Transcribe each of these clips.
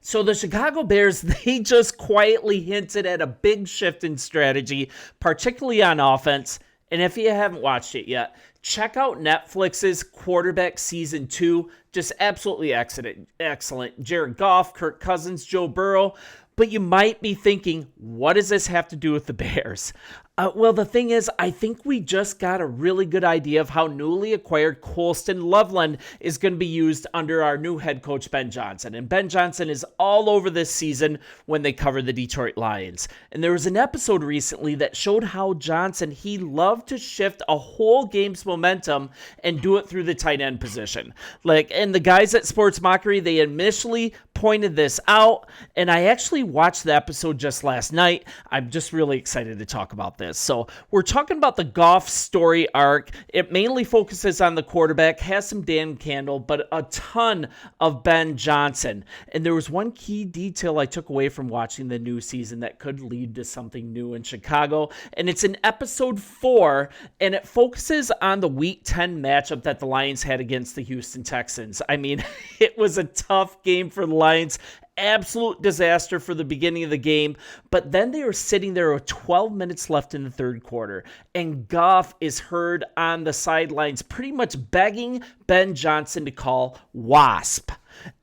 So the Chicago Bears, they just quietly hinted at a big shift in strategy, particularly on offense. And if you haven't watched it yet, check out Netflix's Quarterback Season 2. Just absolutely excellent. Jared Goff, Kirk Cousins, Joe Burrow. But you might be thinking, what does this have to do with the Bears? Well, the thing is, I think we just got a really good idea of how newly acquired Coulson Lovelin is going to be used under our new head coach, Ben Johnson. And Ben Johnson is all over this season when they cover the Detroit Lions. And there was an episode recently that showed how Johnson, he loved to shift a whole game's momentum and do it through the tight end position. And the guys at Sports Mockery, they initially pointed this out, and I actually watched the episode just last night. I'm just really excited to talk about this. So we're talking about the Goff story arc. It mainly focuses on the quarterback, has some Dan Campbell, but a ton of Ben Johnson. And there was one key detail I took away from watching the new season that could lead to something new in Chicago. And it's in episode 4, and it focuses on the Week 10 matchup that the Lions had against the Houston Texans. I mean, it was a tough game for the Lions. Absolute disaster for the beginning of the game, but then they were sitting there with 12 minutes left in the third quarter, and Goff is heard on the sidelines pretty much begging Ben Johnson to call Wasp.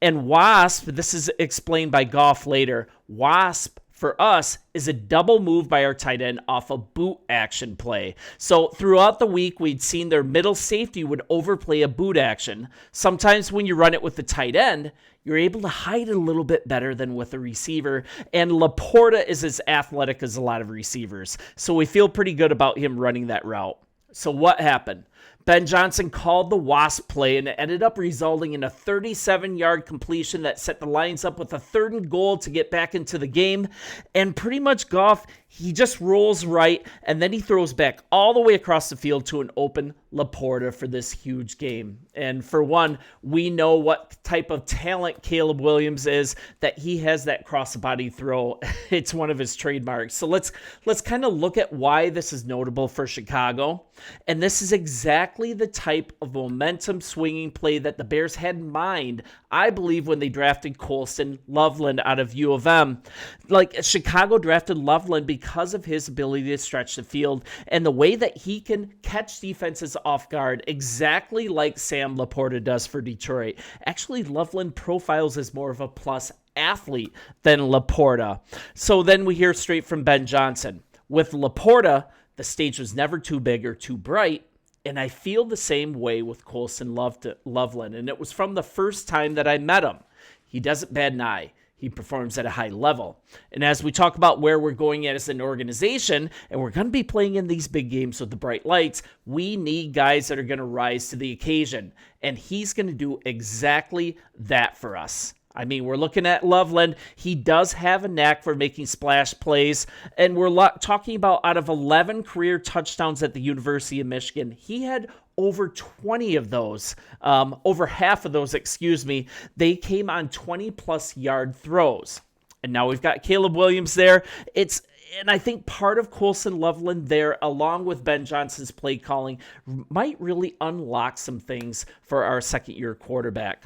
And Wasp, this is explained by Goff later, Wasp for us is a double move by our tight end off a boot action play. So throughout the week, we'd seen their middle safety would overplay a boot action. Sometimes when you run it with the tight end, you're able to hide it a little bit better than with a receiver. And Laporta is as athletic as a lot of receivers. So we feel pretty good about him running that route. So what happened? Ben Johnson called the Wasp play, and it ended up resulting in a 37-yard completion that set the Lions up with a 3rd and goal to get back into the game. And pretty much Goff, he just rolls right, and then he throws back all the way across the field to an open Laporta for this huge game. And for one, we know what type of talent Caleb Williams is, that he has that cross-body throw. It's one of his trademarks. So let's kind of look at why this is notable for Chicago. And this is exactly the type of momentum swinging play that the Bears had in mind, I believe, when they drafted Coulson Lovelin out of U of M. Chicago drafted Lovelin because of his ability to stretch the field and the way that he can catch defenses off guard, exactly like Sam Laporta does for Detroit. Actually, Lovelin profiles as more of a plus athlete than Laporta. So then we hear straight from Ben Johnson. With Laporta, the stage was never too big or too bright, and I feel the same way with Coulson Lovelin, and it was from the first time that I met him. He doesn't bat an eye. He performs at a high level. And as we talk about where we're going as an organization, and we're going to be playing in these big games with the bright lights, we need guys that are going to rise to the occasion. And he's going to do exactly that for us. I mean, we're looking at Lovelin. He does have a knack for making splash plays. And we're talking about out of 11 career touchdowns at the University of Michigan, he had over 20 of those, over half of those, they came on 20-plus yard throws. And now we've got Caleb Williams there. And I think part of Coulson Lovelin there, along with Ben Johnson's play calling, might really unlock some things for our second-year quarterback.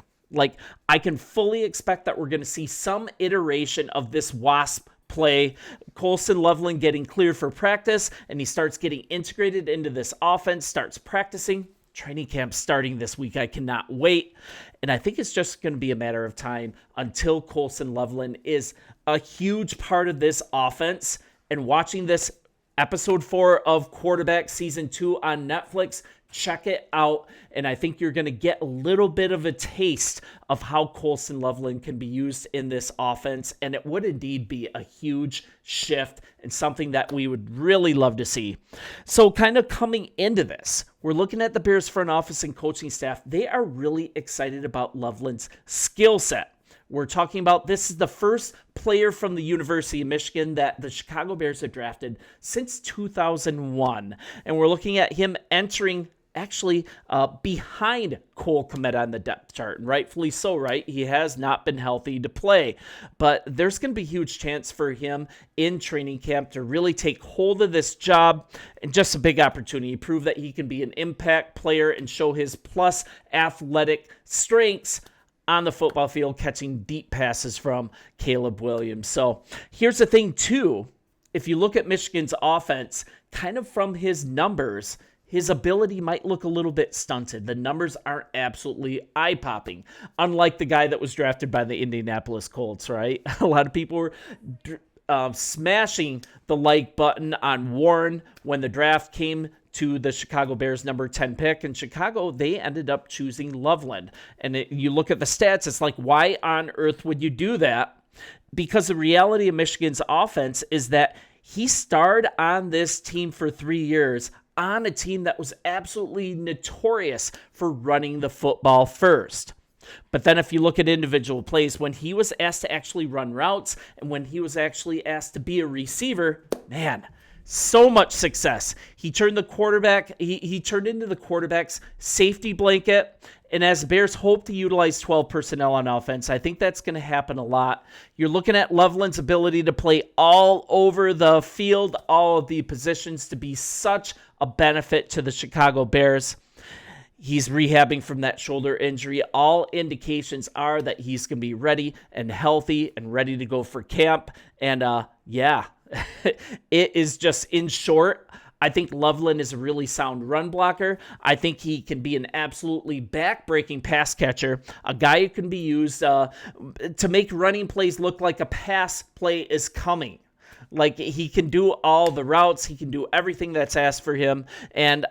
I can fully expect that we're going to see some iteration of this Wasp play. Coulson Lovelin getting cleared for practice, and he starts getting integrated into this offense, starts practicing. Training camp starting this week. I cannot wait. And I think it's just going to be a matter of time until Coulson Lovelin is a huge part of this offense. And watching this episode 4 of Quarterback Season 2 on Netflix, check it out, and I think you're going to get a little bit of a taste of how Coulson Lovelin can be used in this offense, and it would indeed be a huge shift and something that we would really love to see. So kind of coming into this, we're looking at the Bears front office and coaching staff. They are really excited about Lovelin's skill set. We're talking about this is the first player from the University of Michigan that the Chicago Bears have drafted since 2001. And we're looking at him entering behind Cole Kmet on the depth chart, and rightfully so, right? He has not been healthy to play, but there's going to be a huge chance for him in training camp to really take hold of this job, and just a big opportunity to prove that he can be an impact player and show his plus athletic strengths on the football field, catching deep passes from Caleb Williams. So here's the thing, too. If you look at Michigan's offense, kind of from his numbers, his ability might look a little bit stunted. The numbers aren't absolutely eye-popping, unlike the guy that was drafted by the Indianapolis Colts, right? A lot of people were smashing the like button on Warren when the draft came to the Chicago Bears number 10 pick. In Chicago, they ended up choosing Lovelin. And you look at the stats, it's like, why on earth would you do that? Because the reality of Michigan's offense is that he starred on this team for 3 years on a team that was absolutely notorious for running the football first. But then if you look at individual plays, when he was asked to actually run routes and when he was actually asked to be a receiver, man, so much success. He turned the quarterback, he turned into the quarterback's safety blanket. And as the Bears hope to utilize 12 personnel on offense, I think that's going to happen a lot. You're looking at Lovelin's ability to play all over the field, all of the positions, to be such a benefit to the Chicago Bears. He's rehabbing from that shoulder injury. All indications are that he's going to be ready and healthy and ready to go for camp. And it is just, in short, I think Lovelin is a really sound run blocker. I think he can be an absolutely back-breaking pass catcher, a guy who can be used to make running plays look like a pass play is coming. Like, he can do all the routes. He can do everything that's asked for him. And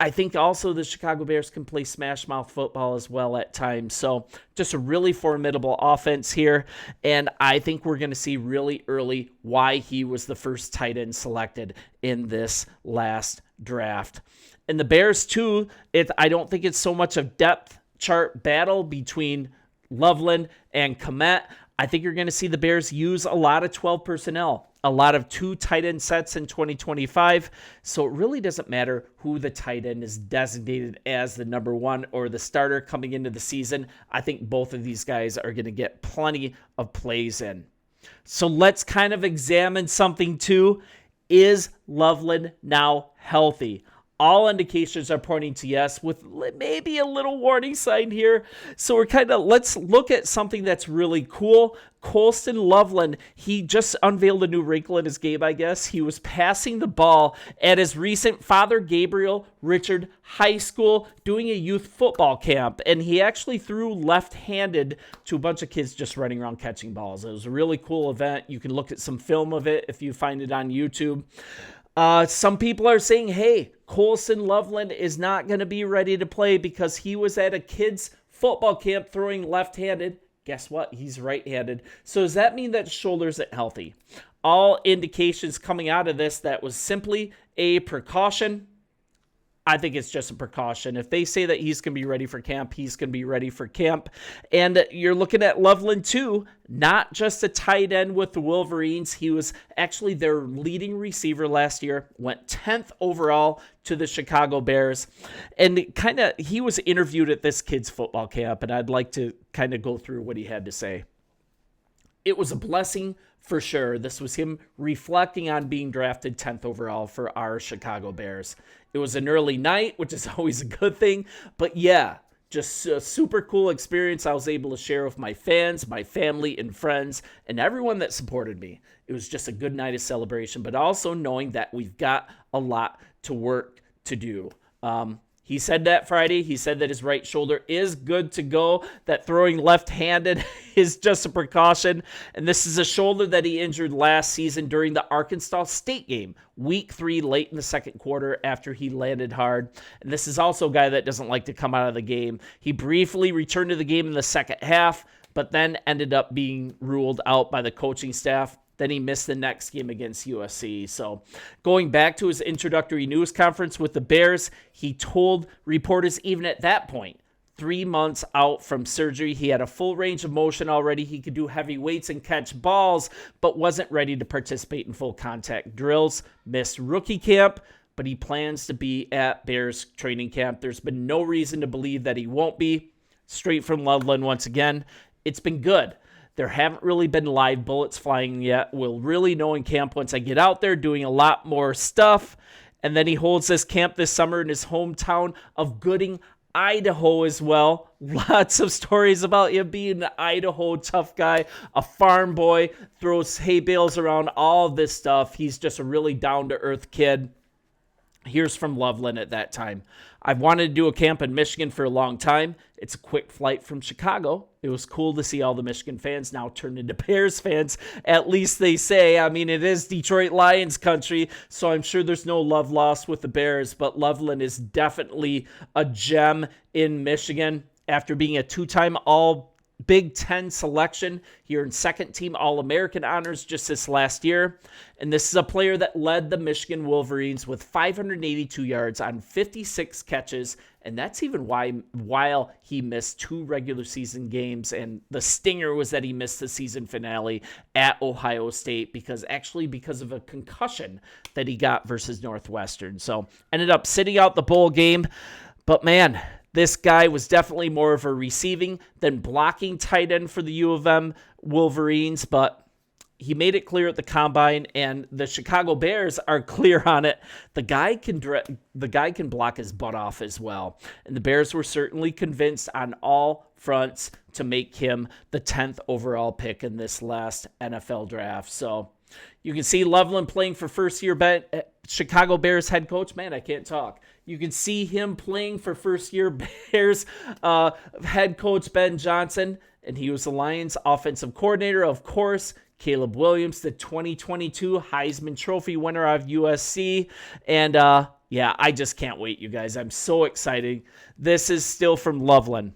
I think also the Chicago Bears can play smash mouth football as well at times. So just a really formidable offense here. And I think we're going to see really early why he was the first tight end selected in this last draft. And the Bears, too, I don't think it's so much of depth chart battle between Lovelin and Kmet. I think you're going to see the Bears use a lot of 12 personnel, a lot of 2 tight end sets in 2025. So it really doesn't matter who the tight end is designated as the number 1 or the starter coming into the season. I think both of these guys are going to get plenty of plays in. So let's kind of examine something too. Is Lovelin now healthy? All indications are pointing to yes, with maybe a little warning sign here. So let's look at something that's really cool. Coulson Lovelin, he just unveiled a new wrinkle in his game, I guess. He was passing the ball at his recent Father Gabriel Richard High School doing a youth football camp. And he actually threw left-handed to a bunch of kids just running around catching balls. It was a really cool event. You can look at some film of it if you find it on YouTube. Some people are saying, hey, Coulson Lovelin is not going to be ready to play because he was at a kid's football camp throwing left-handed. Guess what? He's right-handed. So does that mean that his shoulder isn't healthy? All indications coming out of this that was simply a precaution. I think it's just a precaution. If they say that he's going to be ready for camp, he's going to be ready for camp. And you're looking at Lovelin, too, not just a tight end with the Wolverines. He was actually their leading receiver last year, went 10th overall to the Chicago Bears. And he was interviewed at this kid's football camp, and I'd like to kind of go through what he had to say. It was a blessing for sure. This was him reflecting on being drafted 10th overall for our Chicago Bears. It was an early night, which is always a good thing. But yeah, just a super cool experience I was able to share with my fans, my family, and friends, and everyone that supported me. It was just a good night of celebration, but also knowing that we've got a lot to work to do. He said that Friday. He said that his right shoulder is good to go, that throwing left-handed is just a precaution. And this is a shoulder that he injured last season during the Arkansas State game, week 3, late in the second quarter after he landed hard. And this is also a guy that doesn't like to come out of the game. He briefly returned to the game in the second half, but then ended up being ruled out by the coaching staff. Then he missed the next game against USC. So going back to his introductory news conference with the Bears, he told reporters even at that point, 3 months out from surgery, he had a full range of motion already. He could do heavy weights and catch balls, but wasn't ready to participate in full contact drills. Missed rookie camp, but he plans to be at Bears training camp. There's been no reason to believe that he won't be. Straight from Lovelin once again. It's been good. There haven't really been live bullets flying yet. We'll really know in camp once I get out there doing a lot more stuff. And then he holds this camp this summer in his hometown of Gooding, Idaho as well. Lots of stories about him being an Idaho tough guy, a farm boy, throws hay bales around, all of this stuff. He's just a really down-to-earth kid. Here's from Lovelin at that time. I've wanted to do a camp in Michigan for a long time. It's a quick flight from Chicago. It was cool to see all the Michigan fans now turn into Bears fans. At least they say. I mean, it is Detroit Lions country, so I'm sure there's no love lost with the Bears, but Lovelin is definitely a gem in Michigan. After being a two-time All-Big Ten selection, he earned second-team All-American honors just this last year. And this is a player that led the Michigan Wolverines with 582 yards on 56 catches, and that's even while he missed 2 regular season games. And the stinger was that he missed the season finale at Ohio State because of a concussion that he got versus Northwestern. So ended up sitting out the bowl game. But man, this guy was definitely more of a receiving than blocking tight end for the U of M Wolverines, but he made it clear at the combine, and the Chicago Bears are clear on it. The guy can block his butt off as well. And the Bears were certainly convinced on all fronts to make him the 10th overall pick in this last NFL draft. So you can see Lovelin playing for first-year Chicago Bears head coach. Man, I can't talk. You can see him playing for first-year Bears head coach Ben Johnson, and he was the Lions' offensive coordinator, of course. Caleb Williams, the 2022 Heisman Trophy winner out of USC. And yeah, I just can't wait, you guys. I'm so excited. This is still from Lovelin.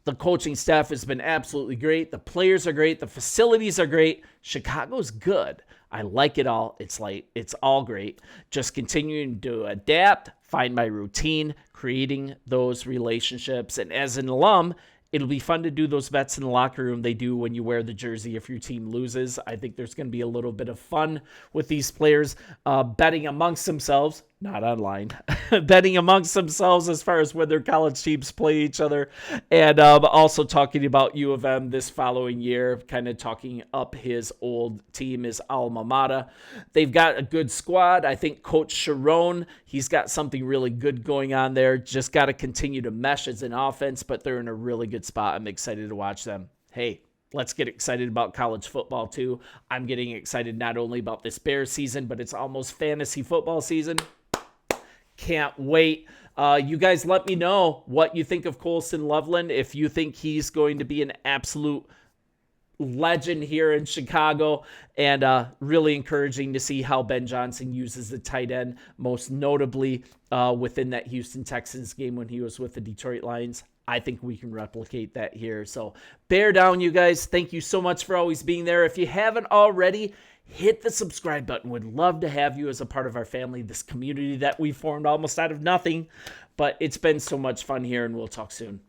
The coaching staff has been absolutely great. The players are great. The facilities are great. Chicago's good. I like it all. It's all great. Just continuing to adapt, find my routine, creating those relationships. And as an alum, it'll be fun to do those bets in the locker room they do when you wear the jersey if your team loses. I think there's going to be a little bit of fun with these players betting amongst themselves, not online, betting amongst themselves as far as when their college teams play each other. And also talking about U of M this following year, kind of talking up his old team, his alma mater. They've got a good squad. I think Coach Sharon, he's got something really good going on there. Just got to continue to mesh as an offense, but they're in a really good spot. I'm excited to watch them. Hey, let's get excited about college football too. I'm getting excited not only about this Bears season, but it's almost fantasy football season. Can't wait. You guys let me know what you think of Coulson Lovelin. If you think he's going to be an absolute legend here in Chicago, and really encouraging to see how Ben Johnson uses the tight end, most notably within that Houston Texans game when he was with the Detroit Lions. I think we can replicate that here. So bear down, you guys. Thank you so much for always being there. If you haven't already, hit the subscribe button. Would love to have you as a part of our family, this community that we formed almost out of nothing. But it's been so much fun here, and we'll talk soon.